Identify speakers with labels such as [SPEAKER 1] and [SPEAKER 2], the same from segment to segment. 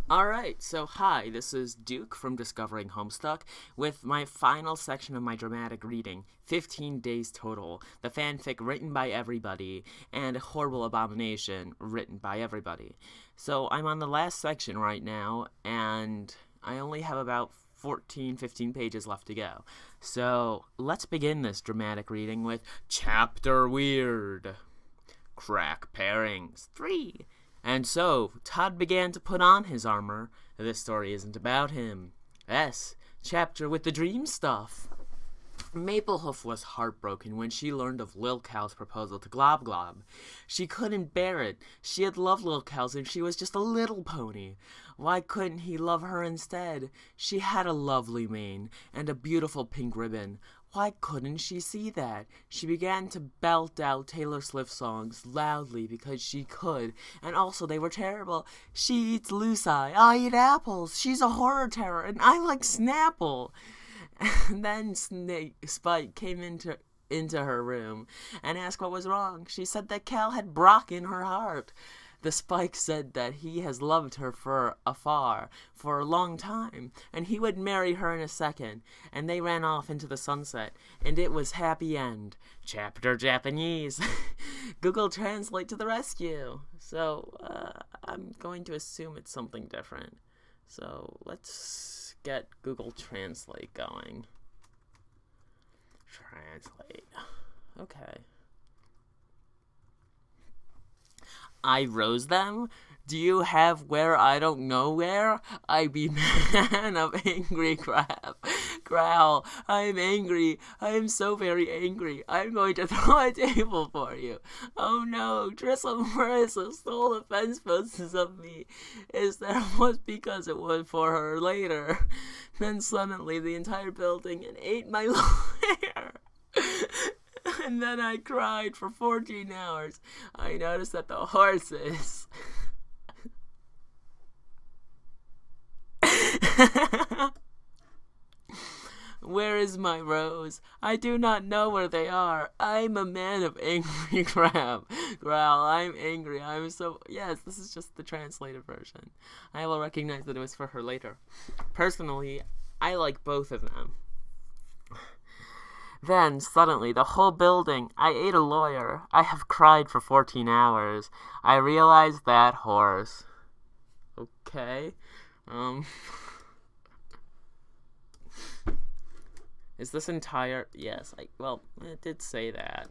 [SPEAKER 1] Alright, so hi, this is Duke from Discovering Homestuck with my final section of my dramatic reading, 15 days total, the fanfic written by everybody, and Horrible Abomination written by everybody. So I'm on the last section right now, and I only have about 15 pages left to go. So let's begin this dramatic reading with Chapter Weird. Crack Pairings 3. And so, Todd began to put on his armor. This story isn't about him. Chapter with the dream stuff. Maplehoof was heartbroken when she learned of Lil Cal's proposal to Glob Glob. She couldn't bear it. She had loved Lil Cal since she was just a little pony. Why couldn't he love her instead? She had a lovely mane and a beautiful pink ribbon. Why couldn't she see that? She began to belt out Taylor Swift songs loudly because she could, and also they were terrible. She eats Lucy, I eat apples, she's a horror terror, and I like Snapple. And then Spike came into her room and asked what was wrong. She said that Cal had Brock in her heart. The Spike said that he has loved her for afar for a long time, and he would marry her in a second, and they ran off into the sunset, and it was happy end. Chapter Japanese. Google Translate to the rescue. So, I'm going to assume it's something different. So, let's get Google Translate going. Translate. Okay. I rose them? Do you have where I don't know where? I be man of angry crab. Growl. I am angry. I am so very angry. I'm going to throw a table for you. Oh no, Tristle Marissa stole the fence posts of me. Is that was because it was for her later. Then suddenly the entire building and ate my hair. And then I cried for 14 hours. I noticed that the horses... Where is my rose? I do not know where they are. I'm a man of angry crab. Growl, I'm angry. I'm so... Yes, this is just the translated version. I will recognize that it was for her later. Personally, I like both of them. Then, suddenly, the whole building, I ate a lawyer. I have cried for 14 hours. I realized that horse. Okay. Is this entire... Yes, well, it did say that.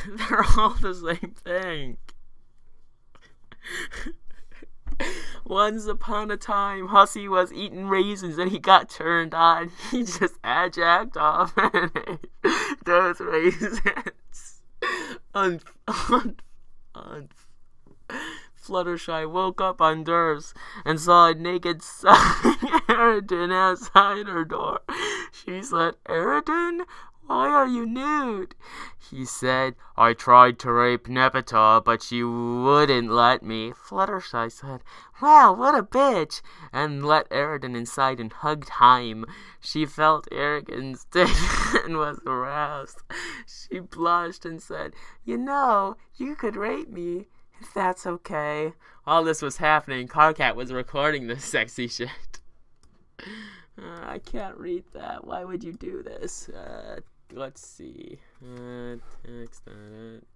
[SPEAKER 1] They're all the same thing. Once upon a time, Hussy was eating raisins and he got turned on. He just jacked off and ate those raisins. Fluttershy woke up on Durst and saw a naked Eridan outside her door. She said, Eridan? Why are you nude? He said, I tried to rape Nepeta, but she wouldn't let me. Fluttershy said, wow, what a bitch, and let Eridan inside and hugged him. She felt Eridan's dick and was aroused. She blushed and said, you know, you could rape me, if that's okay. While this was happening, Carcat was recording this sexy shit. I can't read that. Why would you do this? Let's see. Text edit.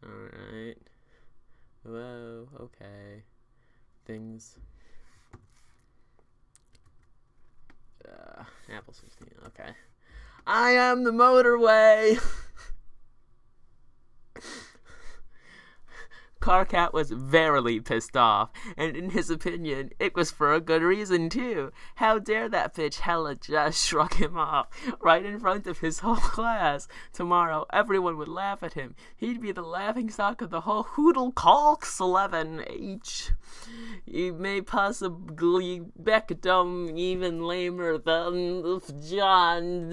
[SPEAKER 1] Alright. Hello. Okay. Things. Apple 16. Okay. I am the motorway! Carcat was verily pissed off, and in his opinion, it was for a good reason too. How dare that bitch Hella just shrug him off, right in front of his whole class. Tomorrow, everyone would laugh at him. He'd be the laughingstock of the whole Hoodle Calks 11H. He may possibly Beckdom even lamer than John.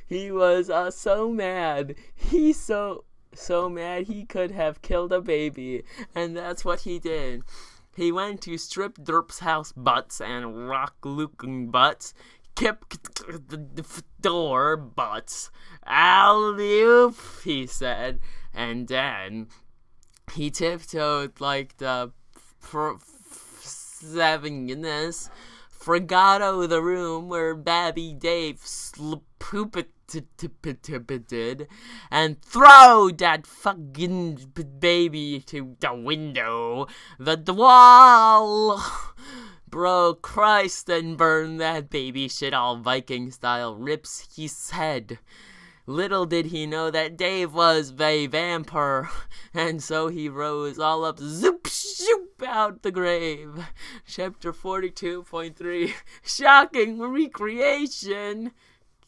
[SPEAKER 1] He was so mad. So mad he could have killed a baby, and that's what he did. He went to Strip Derp's house butts and rock looking butts, kept the door, but alley-oop, he said, and then he tiptoed like the seventh Fregato the room where Babby Dave pooped and throw that fucking baby to the window. The wall broke Christ and burned that baby shit all Viking style, rips his head. Little did he know that Dave was a vampire, and so he rose all up, zoop, shoop, out the grave. Chapter 42.3, Shocking Recreation.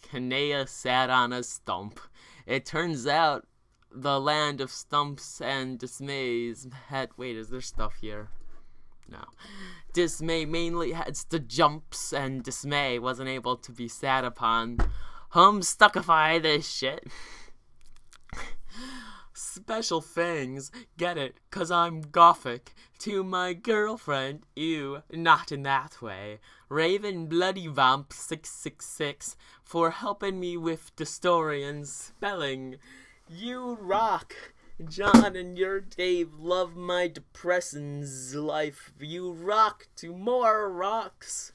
[SPEAKER 1] Kanea sat on a stump. It turns out the land of stumps and dismays had... Wait, is there stuff here? No. Dismay mainly had the jumps, and dismay wasn't able to be sat upon. Stuckify this shit. Special things, get it, 'cause I'm gothic. To my girlfriend, ew, not in that way. Raven Bloody Vamp 666 for helping me with the story and spelling. You rock. John and your Dave love my depression's life. You rock to more rocks.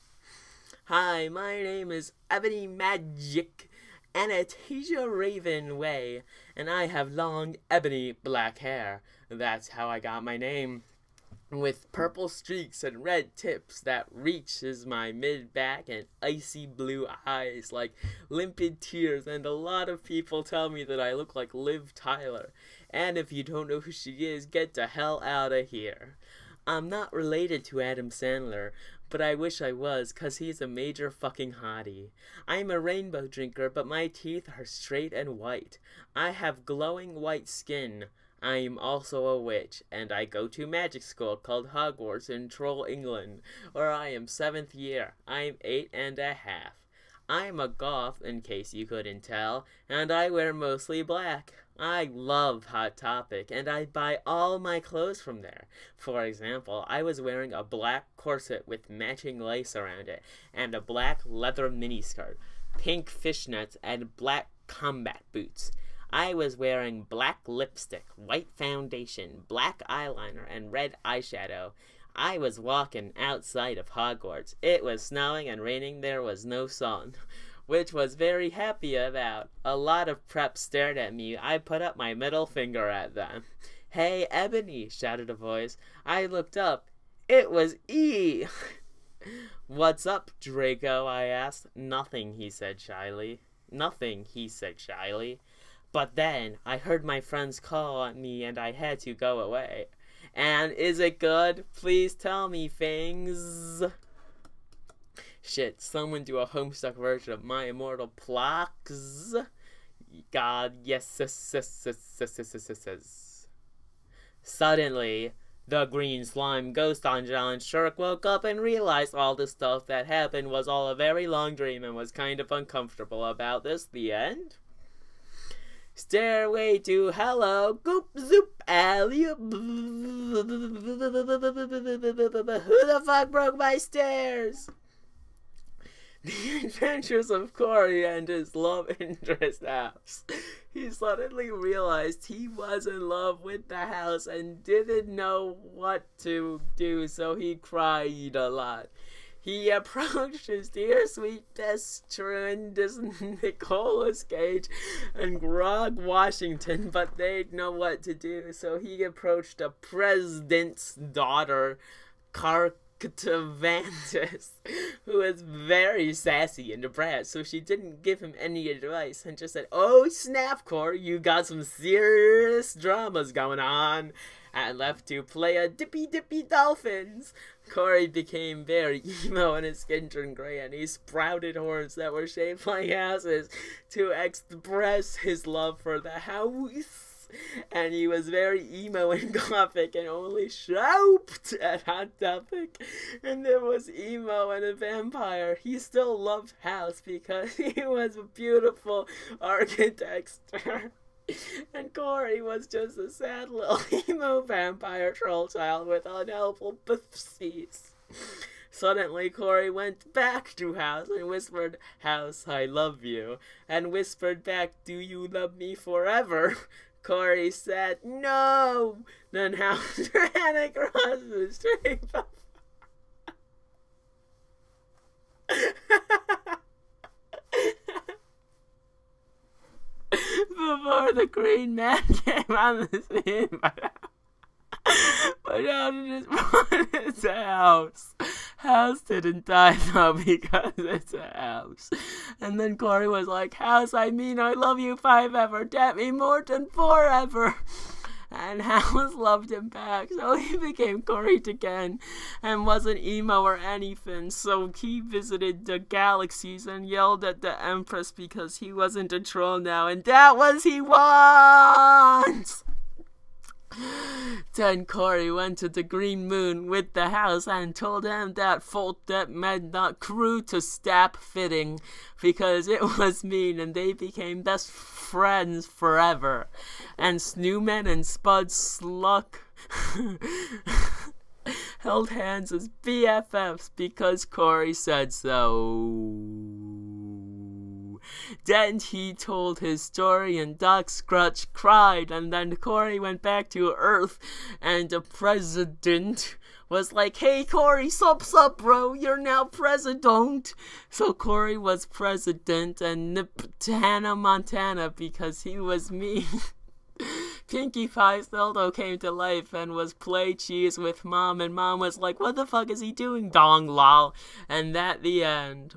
[SPEAKER 1] Hi, my name is Ebony Magic Anastasia Raven Way, and I have long ebony black hair. That's how I got my name. With purple streaks and red tips that reaches my mid-back and icy blue eyes like limpid tears, and a lot of people tell me that I look like Liv Tyler. And if you don't know who she is, get the hell out of here. I'm not related to Adam Sandler, but I wish I was, 'cause he's a major fucking hottie. I'm a rainbow drinker, but my teeth are straight and white. I have glowing white skin. I'm also a witch, and I go to magic school called Hogwarts in Troll, England, where I am 7th year. I'm 8.5. I'm a goth, in case you couldn't tell, and I wear mostly black. I love Hot Topic, and I buy all my clothes from there. For example, I was wearing a black corset with matching lace around it, and a black leather miniskirt, pink fishnets, and black combat boots. I was wearing black lipstick, white foundation, black eyeliner, and red eyeshadow. I was walking outside of Hogwarts. It was snowing and raining. There was no sun, which was very happy about. A lot of preps stared at me. I put up my middle finger at them. Hey, Ebony, shouted a voice. I looked up. It was E. What's up, Draco? I asked. Nothing, he said shyly. Nothing, he said shyly. But then I heard my friends call on me and I had to go away. And is it good? Please tell me things. Shit, someone do a Homestuck version of My Immortal Plaques. God, yes. Suddenly, the green slime ghost on John Shirk woke up and realized all the stuff that happened was all a very long dream and was kind of uncomfortable about this. The end? Stairway to hello, goop zoop alley. Who the fuck broke my stairs? The Adventures of Corey and his love interest house. He suddenly realized he was in love with the house and didn't know what to do, so he cried a lot. He approached his dear sweet best friend Nicolas Cage and Grog Washington, but they didn't know what to do, so he approached the president's daughter, Carcatavantis, who was very sassy and a brat, so she didn't give him any advice and just said, "Oh snap, Corey, you got some serious dramas going on," and left to play a dippy dolphins. Corey became very emo and his skin turned gray, and he sprouted horns that were shaped like houses to express his love for the house. And he was very emo and gothic and only shopped at Hot Topic. And there was emo and a vampire. He still loved house because he was a beautiful architecture. And Corey was just a sad little emo vampire troll child with unhelpful pussies. Suddenly, Corey went back to House and whispered, "House, I love you," and whispered back, "Do you love me forever?" Corey said, "No!" Then House ran across the street. Before the Green Man came on the scene, but out of his it's a house. House didn't die though because it's a house. And then Corey was like, "House, I mean I love you forever. That me more than forever." And House loved him back, so he became Corey again and wasn't emo or anything. So he visited the galaxies and yelled at the Empress because he wasn't a troll now, and that was he wants. Then Corey went to the Green Moon with the House and told him that fault that made not crew to stop fitting because it was mean, and they became best friends forever. And Snowman and Spud Sluck held hands as BFFs because Corey said so. Then he told his story and Doc Scrutch cried, and then Corey went back to Earth and the president was like, "Hey Corey, sup bro, you're now president." So Corey was president and nipped Hannah Montana because he was me. Pinkie Pie Thildo came to life and was play cheese with Mom, and Mom was like, "What the fuck is he doing, dong lol?" And that the end.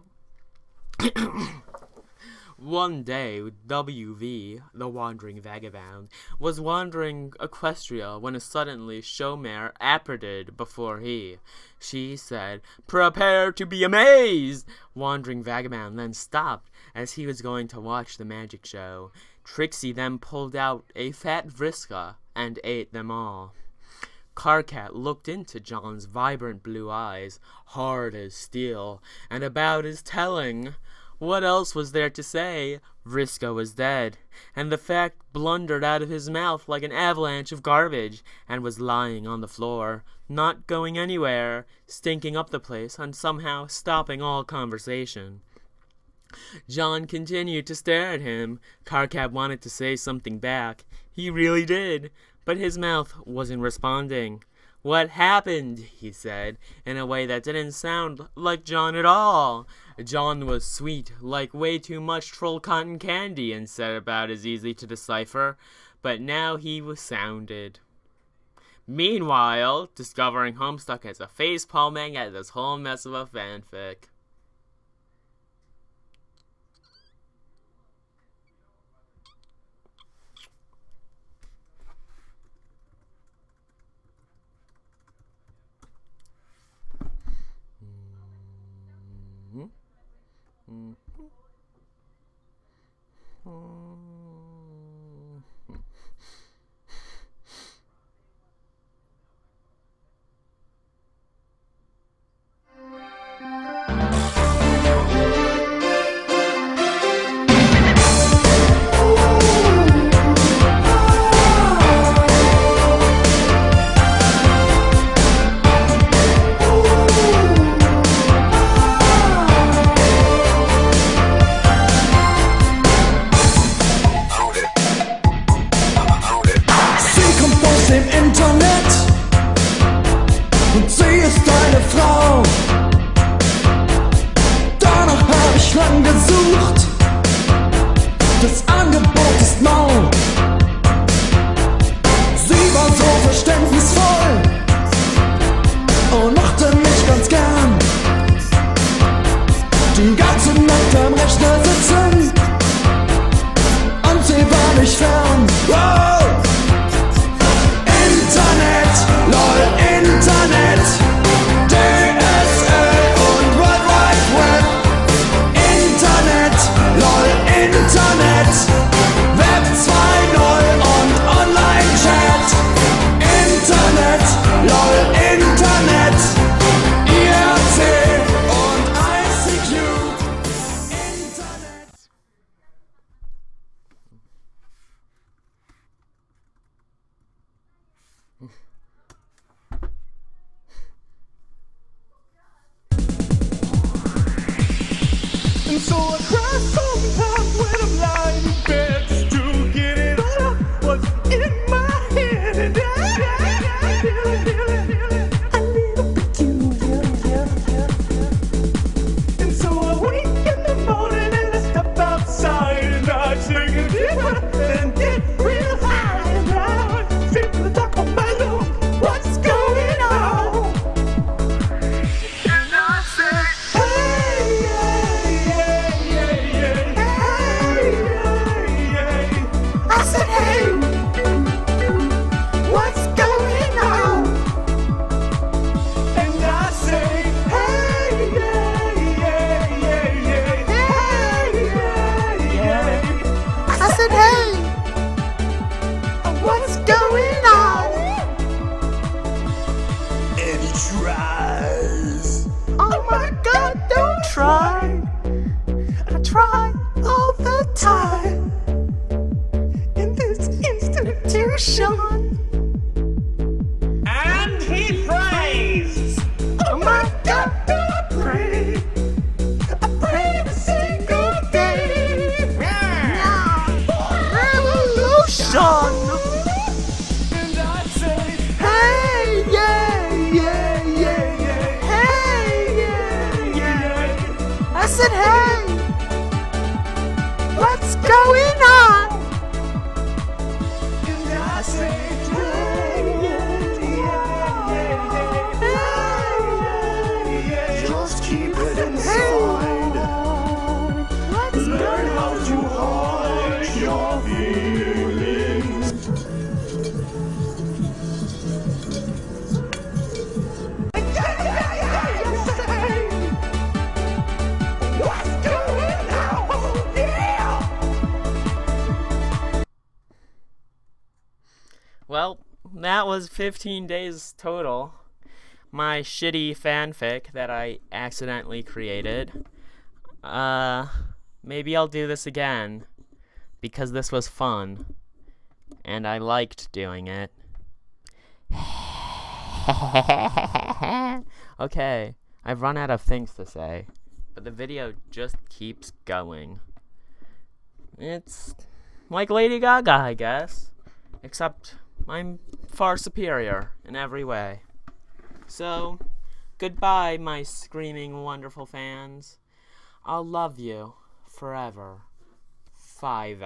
[SPEAKER 1] One day, WV, the Wandering Vagabond, was wandering Equestria when suddenly Showmare appeared before he. She said, "Prepare to be amazed!" Wandering Vagabond then stopped as he was going to watch the magic show. Trixie then pulled out a fat Vriska and ate them all. Carcat looked into John's vibrant blue eyes, hard as steel, and about as telling. What else was there to say? Vriska was dead, and the fact blundered out of his mouth like an avalanche of garbage, and was lying on the floor, not going anywhere, stinking up the place, and somehow stopping all conversation. John continued to stare at him. Carcat wanted to say something back. He really did, but his mouth wasn't responding. "What happened?" he said, in a way that didn't sound like John at all. John was sweet, like way too much troll cotton candy, and said about as easy to decipher, but now he was sounded. Meanwhile, Discovering Homestuck has a face-palming at this whole mess of a fanfic.
[SPEAKER 2] So I cry sometimes when I'm lying in bed just to get it all out what's in my head. And I feel it a little peculiar. And so I wake in the morning and I step outside and I take a deep breath and get real high and I feel the top of my lungs. What's going on? And I say, hey, I said, hey, what's going on? And I say, hey, I said, hey, what's going on? And he tries. Oh my God, don't try. I try all the time in this institution. And he prays. Oh my God, do I pray? I pray every single day. Revolution. And I say, hey, hey, I said, hey, what's going on? And I say, just keep it inside. Learn how to hide your feelings. What's going on? Yeah.
[SPEAKER 1] Well, that was 15 days total. My shitty fanfic that I accidentally created. Maybe I'll do this again, because this was fun, and I liked doing it. Okay, I've run out of things to say, but the video just keeps going. It's like Lady Gaga, I guess, except I'm far superior in every way. So, goodbye, my screaming wonderful fans. I'll love you forever. 5